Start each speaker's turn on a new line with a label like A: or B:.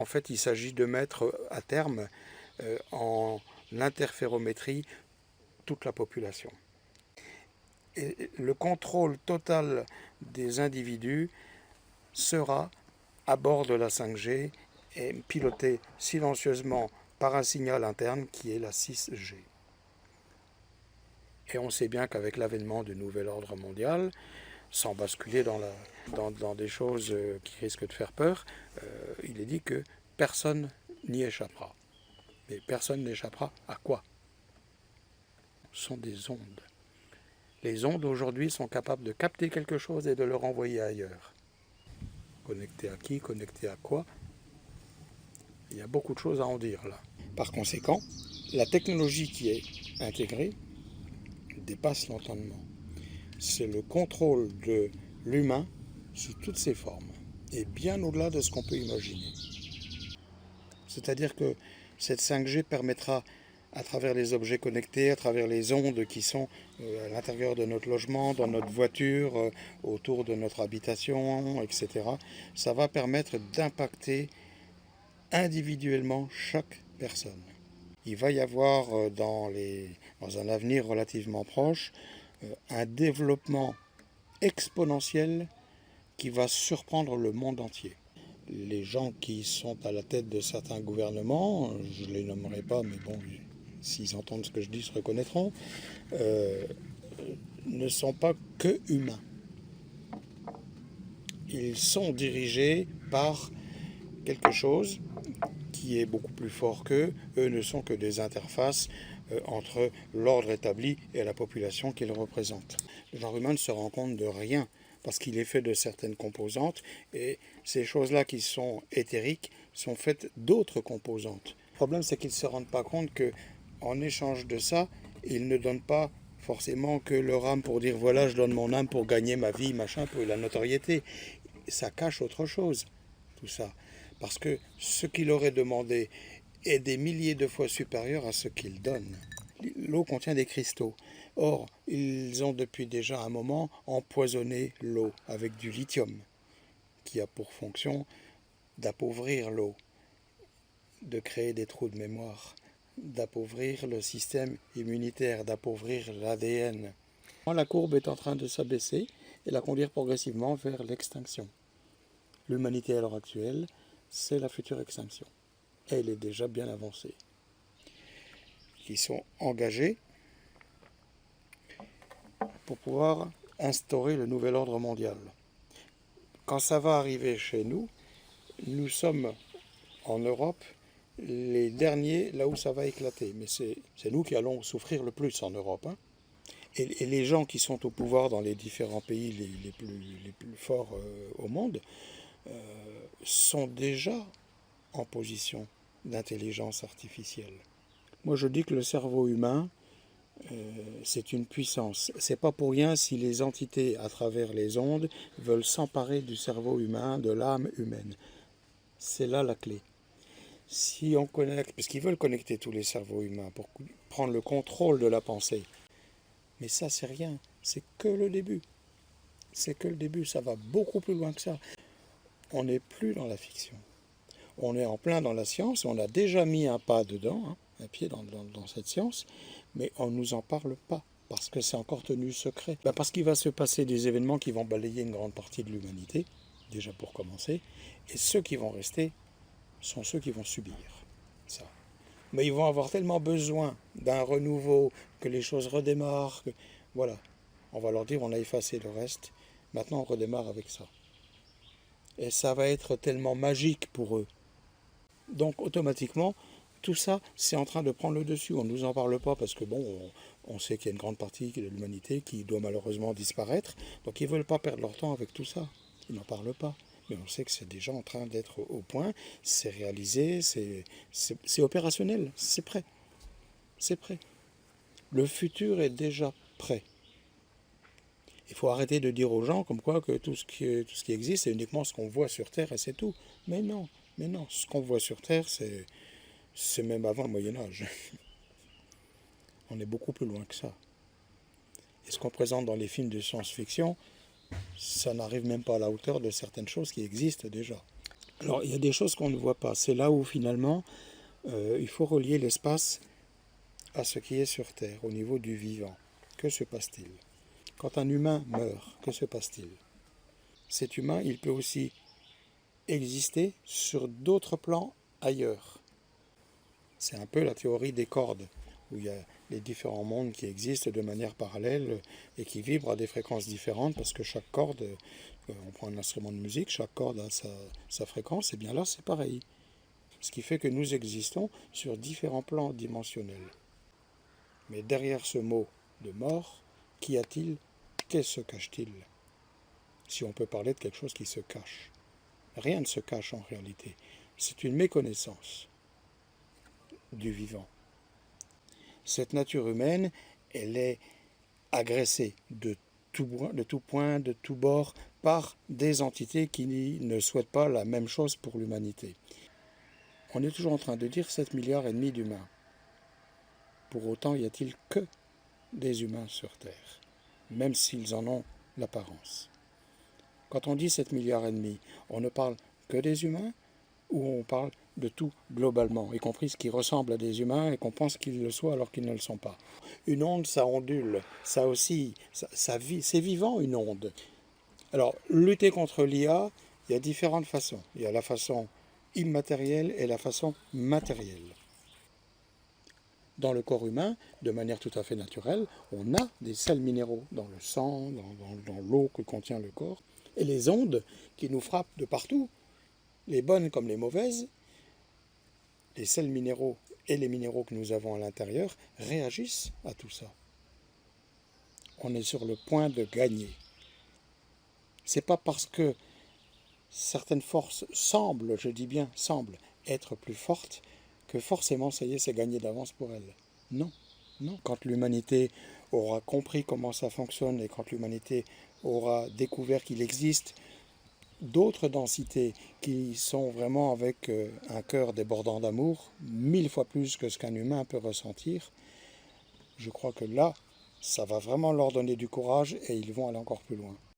A: En fait, il s'agit de mettre à terme en interférométrie toute la population. Et le contrôle total des individus sera à bord de la 5G et piloté silencieusement par un signal interne qui est la 6G. Et on sait bien qu'avec l'avènement du nouvel ordre mondial, sans basculer dans des choses qui risquent de faire peur, il est dit que personne n'y échappera. Mais personne n'échappera à quoi? Ce sont des ondes. Les ondes aujourd'hui sont capables de capter quelque chose et de le renvoyer ailleurs. Connecté à qui? Connecté à quoi? Il y a beaucoup de choses à en dire là. Par conséquent, la technologie qui est intégrée dépasse l'entendement. C'est le contrôle de l'humain sous toutes ses formes et bien au-delà de ce qu'on peut imaginer. C'est-à-dire que cette 5G permettra, à travers les objets connectés, à travers les ondes qui sont à l'intérieur de notre logement, dans notre voiture, autour de notre habitation, etc., ça va permettre d'impacter individuellement chaque personne. Il va y avoir dans un avenir relativement proche un développement exponentiel qui va surprendre le monde entier. Les gens qui sont à la tête de certains gouvernements, je ne les nommerai pas, mais bon, s'ils entendent ce que je dis, se reconnaîtront, ne sont pas que humains. Ils sont dirigés par quelque chose qui est beaucoup plus fort qu'eux. Eux ne sont que des interfaces entre l'ordre établi et la population qu'ils représentent. Le genre humain ne se rend compte de rien parce qu'il est fait de certaines composantes et ces choses-là qui sont éthériques sont faites d'autres composantes. Le problème, c'est qu'ils ne se rendent pas compte qu'en échange de ça, ils ne donnent pas forcément que leur âme pour dire voilà, je donne mon âme pour gagner ma vie, machin, pour la notoriété. Ça cache autre chose, tout ça. Parce que ce qu'il aurait demandé est des milliers de fois supérieur à ce qu'il donne. L'eau contient des cristaux. Or, ils ont depuis déjà un moment empoisonné l'eau avec du lithium, qui a pour fonction d'appauvrir l'eau, de créer des trous de mémoire, d'appauvrir le système immunitaire, d'appauvrir l'ADN. La courbe est en train de s'abaisser et la conduire progressivement vers l'extinction. L'humanité à l'heure actuelle, c'est la future extinction. Elle est déjà bien avancée. Qui sont engagés pour pouvoir instaurer le nouvel ordre mondial. Quand ça va arriver chez nous, nous sommes en Europe les derniers là où ça va éclater. Mais c'est nous qui allons souffrir le plus en Europe. Hein. Et les gens qui sont au pouvoir dans les différents pays les plus forts au monde sont déjà en position d'intelligence artificielle. Moi je dis que le cerveau humain, c'est une puissance. C'est pas pour rien si les entités à travers les ondes veulent s'emparer du cerveau humain, de l'âme humaine. C'est là la clé. Si on connecte, parce qu'ils veulent connecter tous les cerveaux humains pour prendre le contrôle de la pensée. Mais ça c'est rien, c'est que le début. C'est que le début, ça va beaucoup plus loin que ça. On n'est plus dans la fiction. On est en plein dans la science, on a déjà mis un pas dedans, hein, un pied dans cette science, mais on ne nous en parle pas, parce que c'est encore tenu secret. Parce qu'il va se passer des événements qui vont balayer une grande partie de l'humanité, déjà pour commencer, et ceux qui vont rester sont ceux qui vont subir ça. Mais ils vont avoir tellement besoin d'un renouveau, que les choses redémarrent, que voilà, on va leur dire on a effacé le reste, maintenant on redémarre avec ça. Et ça va être tellement magique pour eux. Donc automatiquement, tout ça, c'est en train de prendre le dessus. On ne nous en parle pas parce que bon, on sait qu'il y a une grande partie de l'humanité qui doit malheureusement disparaître. Donc ils ne veulent pas perdre leur temps avec tout ça. Ils n'en parlent pas. Mais on sait que c'est déjà en train d'être au point. C'est réalisé, c'est opérationnel, c'est prêt. C'est prêt. Le futur est déjà prêt. Il faut arrêter de dire aux gens comme quoi que tout ce qui existe, c'est uniquement ce qu'on voit sur Terre et c'est tout. Mais non, ce qu'on voit sur Terre, c'est même avant le Moyen-Âge. On est beaucoup plus loin que ça. Et ce qu'on présente dans les films de science-fiction, ça n'arrive même pas à la hauteur de certaines choses qui existent déjà. Alors, il y a des choses qu'on ne voit pas. C'est là où finalement, il faut relier l'espace à ce qui est sur Terre, au niveau du vivant. Que se passe-t-il? Quand un humain meurt, que se passe-t-il? Cet humain, il peut aussi exister sur d'autres plans ailleurs. C'est un peu la théorie des cordes, où il y a les différents mondes qui existent de manière parallèle et qui vibrent à des fréquences différentes, parce que chaque corde, on prend un instrument de musique, chaque corde a sa fréquence, et bien là c'est pareil. Ce qui fait que nous existons sur différents plans dimensionnels. Mais derrière ce mot de mort, qu'y a-t-il? Qu'est-ce se cache-t-il? Si on peut parler de quelque chose qui se cache. Rien ne se cache en réalité. C'est une méconnaissance du vivant. Cette nature humaine, elle est agressée de tout point, de tout bord, par des entités qui ne souhaitent pas la même chose pour l'humanité. On est toujours en train de dire 7,5 milliards d'humains. Pour autant, y a-t-il que des humains sur Terre, même s'ils en ont l'apparence? Quand on dit 7,5 milliards, on ne parle que des humains ou on parle de tout globalement, y compris ce qui ressemble à des humains et qu'on pense qu'ils le soient alors qu'ils ne le sont pas? Une onde, ça ondule, ça oscille, c'est vivant une onde. Alors, lutter contre l'IA, il y a différentes façons. Il y a la façon immatérielle et la façon matérielle. Dans le corps humain, de manière tout à fait naturelle, on a des sels minéraux dans le sang, dans l'eau que contient le corps. Et les ondes qui nous frappent de partout, les bonnes comme les mauvaises, les sels minéraux et les minéraux que nous avons à l'intérieur réagissent à tout ça. On est sur le point de gagner. C'est pas parce que certaines forces semblent, je dis bien semblent, être plus fortes, que forcément, ça y est, c'est gagné d'avance pour elles. Non, non. Quand l'humanité aura compris comment ça fonctionne et quand l'humanité aura découvert qu'il existe d'autres densités qui sont vraiment avec un cœur débordant d'amour, 1000 fois plus que ce qu'un humain peut ressentir, je crois que là, ça va vraiment leur donner du courage et ils vont aller encore plus loin.